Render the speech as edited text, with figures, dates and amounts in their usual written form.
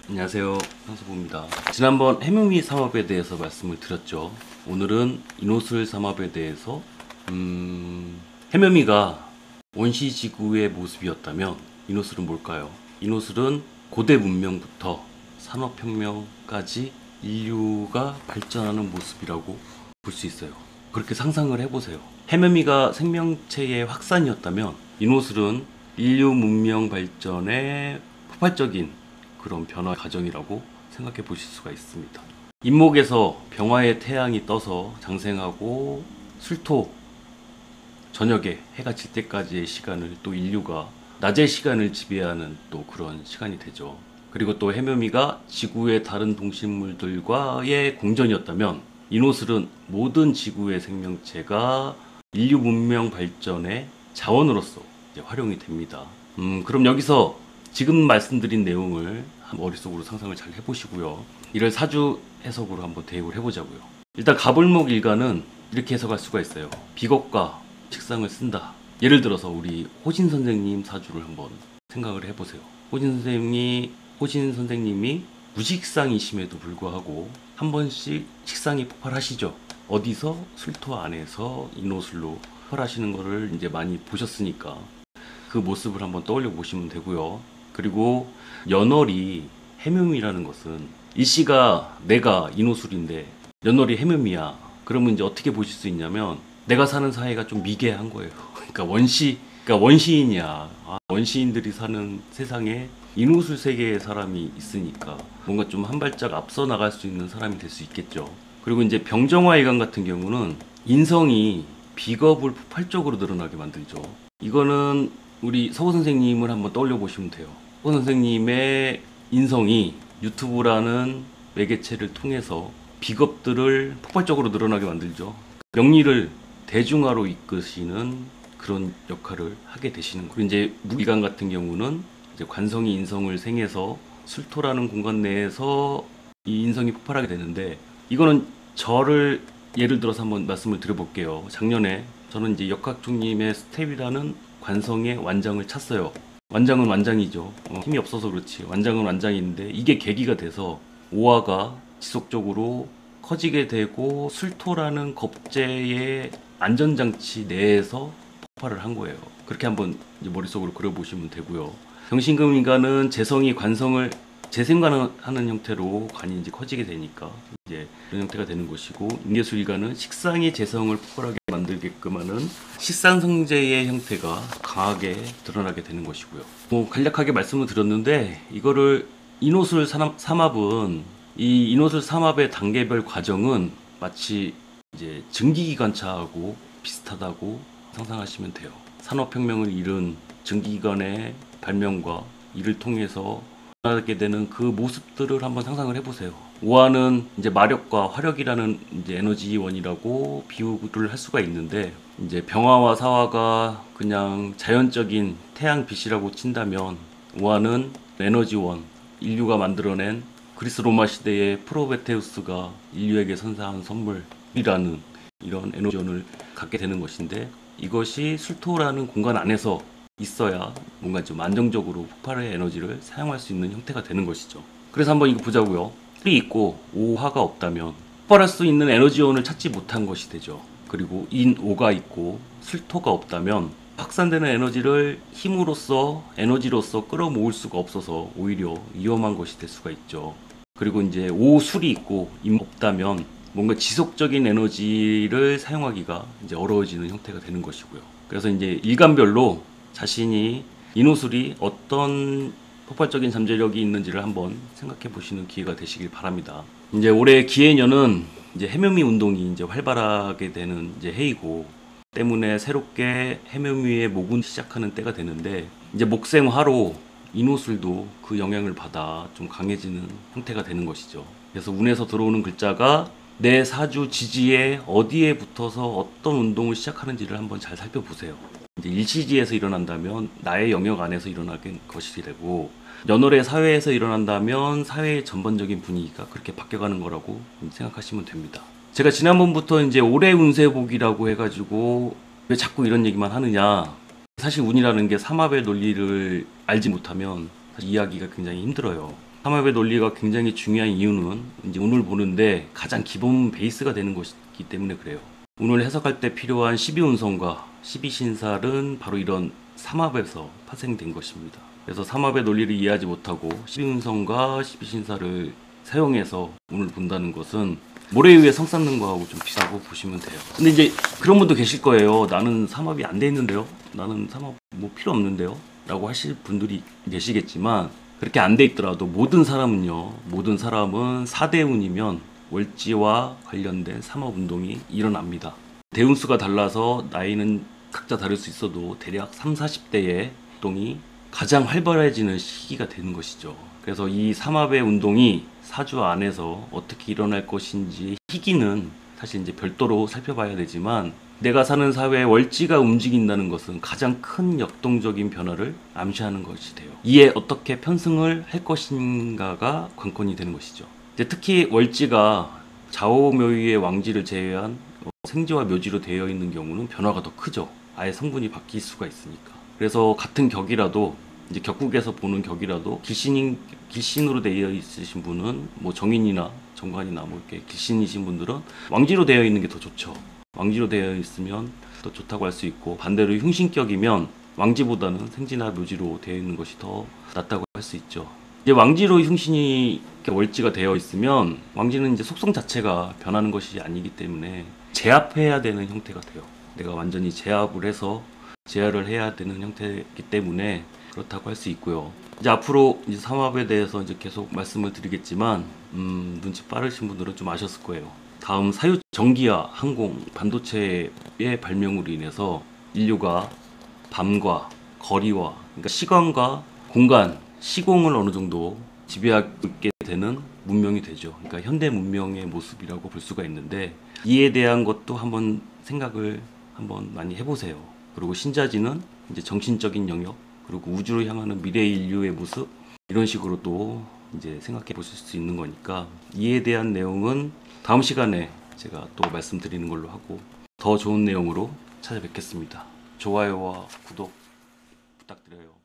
안녕하세요, 한수부입니다. 지난번 해묘미 삼합에 대해서 말씀을 드렸죠. 오늘은 인호술 삼합에 대해서 해묘미가 원시지구의 모습이었다면 인호술은 뭘까요? 인호술은 고대 문명부터 산업혁명까지 인류가 발전하는 모습이라고 볼 수 있어요. 그렇게 상상을 해보세요. 해묘미가 생명체의 확산이었다면 인호술은 인류 문명 발전의 폭발적인 그런 변화 과정이라고 생각해 보실 수가 있습니다. 인목에서 병화의 태양이 떠서 장생하고 술토 저녁에 해가 질 때까지의 시간을 또 인류가 낮의 시간을 지배하는 또 그런 시간이 되죠. 그리고 또 해묘미가 지구의 다른 동식물들과의 공전이었다면 인호술은 모든 지구의 생명체가 인류 문명 발전의 자원으로서 이제 활용이 됩니다. 그럼 여기서 지금 말씀드린 내용을 머릿속으로 상상을 잘 해보시고요. 이를 사주 해석으로 한번 대입을 해보자고요. 일단 가불목 일가는 이렇게 해석할 수가 있어요. 비겁과 식상을 쓴다. 예를 들어서 우리 호신 선생님 사주를 한번 생각을 해보세요. 호신 선생님이 무식상이심에도 불구하고 한 번씩 식상이 폭발하시죠. 어디서? 술토 안에서 인호술로 폭발하시는 거를 이제 많이 보셨으니까 그 모습을 한번 떠올려 보시면 되고요. 그리고 연월이 해묘미라는 것은 일시가 내가 인호술인데 연월이 해묘미야. 그러면 이제 어떻게 보실 수 있냐면 내가 사는 사회가 좀 미개한 거예요. 그러니까 원시인이야. 원시인들이 사는 세상에 인호술 세계의 사람이 있으니까 뭔가 좀 한 발짝 앞서 나갈 수 있는 사람이 될 수 있겠죠. 그리고 이제 병정화일간 같은 경우는 인성이 비겁을 폭발적으로 늘어나게 만들죠. 이거는 우리 서호 선생님을 한번 떠올려 보시면 돼요. 서호 선생님의 인성이 유튜브라는 매개체를 통해서 비겁들을 폭발적으로 늘어나게 만들죠. 명리를 대중화로 이끄시는 그런 역할을 하게 되시는 거예요. 이제 무기관 같은 경우는 이제 관성이 인성을 생해서 술토라는 공간 내에서 이 인성이 폭발하게 되는데 이거는 저를 예를 들어서 한번 말씀을 드려볼게요. 작년에 저는 이제 역학중님의 스텝이라는 관성의 완장을 찼어요. 완장은 완장이죠. 힘이 없어서 그렇지. 완장은 완장인데 이게 계기가 돼서 오화가 지속적으로 커지게 되고 술토라는 겁제의 안전장치 내에서 폭발을 한 거예요. 그렇게 한번 이제 머릿속으로 그려보시면 되고요. 정신금인간은 재성이 관성을 재생관하는 형태로 관이 이제 커지게 되니까 이제 그런 형태가 되는 것이고, 인계수일간은 식상이 재성을 폭발하게 만들게끔 하는 식상성제의 형태가 강하게 드러나게 되는 것이고요. 간략하게 말씀을 드렸는데 이거를 인호술 삼합은 이 인호술 삼합의 단계별 과정은 마치 이제 증기기관차하고 비슷하다고 상상하시면 돼요. 산업혁명을 이룬 증기기관의 발명과 이를 통해서 하게 되는 그 모습들을 한번 상상을 해보세요. 오화는 이제 마력과 화력이라는 이제 에너지원이라고 비유를 할 수가 있는데, 이제 병화와 사화가 그냥 자연적인 태양빛이라고 친다면 오화는 에너지원, 인류가 만들어낸 그리스 로마 시대의 프로메테우스가 인류에게 선사한 선물이라는 이런 에너지원을 갖게 되는 것인데, 이것이 술토라는 공간 안에서 있어야 뭔가 좀 안정적으로 폭발의 에너지를 사용할 수 있는 형태가 되는 것이죠. 그래서 한번 이거 보자고요. 술이 있고 오화가 없다면 폭발할 수 있는 에너지원을 찾지 못한 것이 되죠. 그리고 인오가 있고 술토가 없다면 확산되는 에너지를 힘으로써 에너지로서 끌어모을 수가 없어서 오히려 위험한 것이 될 수가 있죠. 그리고 이제 오술이 있고 임 없다면 뭔가 지속적인 에너지를 사용하기가 이제 어려워지는 형태가 되는 것이고요. 그래서 이제 일간별로 자신이 인호술이 어떤 폭발적인 잠재력이 있는지를 한번 생각해 보시는 기회가 되시길 바랍니다. 이제 올해 기해년은 이제 해묘미 운동이 이제 활발하게 되는 이제 해이고 때문에 새롭게 해묘미의 목운 시작하는 때가 되는데, 이제 목생화로 인호술도 그 영향을 받아 좀 강해지는 형태가 되는 것이죠. 그래서 운에서 들어오는 글자가 내 사주 지지에 어디에 붙어서 어떤 운동을 시작하는지를 한번 잘 살펴보세요. 이제 일시지에서 일어난다면 나의 영역 안에서 일어나는 것이 되고, 연월의 사회에서 일어난다면 사회의 전반적인 분위기가 그렇게 바뀌어가는 거라고 생각하시면 됩니다. 제가 지난번부터 이제 올해 운세 보기라고 해가지고 왜 자꾸 이런 얘기만 하느냐, 사실 운이라는 게 삼합의 논리를 알지 못하면 사실 이해하기가 굉장히 힘들어요. 삼합의 논리가 굉장히 중요한 이유는 이제 운을 보는데 가장 기본 베이스가 되는 것이기 때문에 그래요. 운을 해석할 때 필요한 12운성과 12신살은 바로 이런 삼합에서 파생된 것입니다. 그래서 삼합의 논리를 이해하지 못하고 12운성과 12신살을 사용해서 운을 본다는 것은 모래 위에 성 쌓는 거하고 좀 비슷하고 보시면 돼요. 근데 이제 그런 분도 계실 거예요. 나는 삼합이 안 돼 있는데요. 나는 삼합 뭐 필요 없는데요. 라고 하실 분들이 계시겠지만 그렇게 안 돼 있더라도 모든 사람은 4대운이면 월지와 관련된 삼합 운동이 일어납니다. 대운수가 달라서 나이는 각자 다를 수 있어도 대략 30, 40대의 운동이 가장 활발해지는 시기가 되는 것이죠. 그래서 이 삼합의 운동이 사주 안에서 어떻게 일어날 것인지 희기는 사실 이제 별도로 살펴봐야 되지만 내가 사는 사회에 월지가 움직인다는 것은 가장 큰 역동적인 변화를 암시하는 것이 돼요. 이에 어떻게 편승을 할 것인가가 관건이 되는 것이죠. 이제 특히 월지가 좌우묘의의 왕지를 제외한 생지와 묘지로 되어 있는 경우는 변화가 더 크죠. 아예 성분이 바뀔 수가 있으니까. 그래서 같은 격이라도 이제 격국에서 보는 격이라도 길신으로 되어 있으신 분은 뭐 정인이나 정관이나 뭐 이렇게 길신이신 분들은 왕지로 되어 있는 게 더 좋죠. 왕지로 되어 있으면 더 좋다고 할 수 있고 반대로 흉신격이면 왕지보다는 생지나 묘지로 되어 있는 것이 더 낫다고 할 수 있죠. 이제 왕지로 흉신이 월지가 되어 있으면 왕지는 이제 속성 자체가 변하는 것이 아니기 때문에 제압해야 되는 형태가 돼요. 내가 완전히 제압을 해서 제어를 해야 되는 형태이기 때문에 그렇다고 할 수 있고요. 이제 앞으로 이제 삼합에 대해서 이제 계속 말씀을 드리겠지만 눈치 빠르신 분들은 좀 아셨을 거예요. 다음 사유 전기와 항공, 반도체의 발명으로 인해서 인류가 밤과 거리와 그러니까 시간과 공간, 시공을 어느 정도 지배하게 되는 문명이 되죠. 그러니까 현대 문명의 모습이라고 볼 수가 있는데 이에 대한 것도 한번 생각을 한번 많이 해보세요. 그리고 신자지는 이제 정신적인 영역 그리고 우주로 향하는 미래 인류의 모습 이런 식으로 또 이제 생각해 보실 수 있는 거니까 이에 대한 내용은 다음 시간에 제가 또 말씀드리는 걸로 하고 더 좋은 내용으로 찾아뵙겠습니다. 좋아요와 구독 부탁드려요.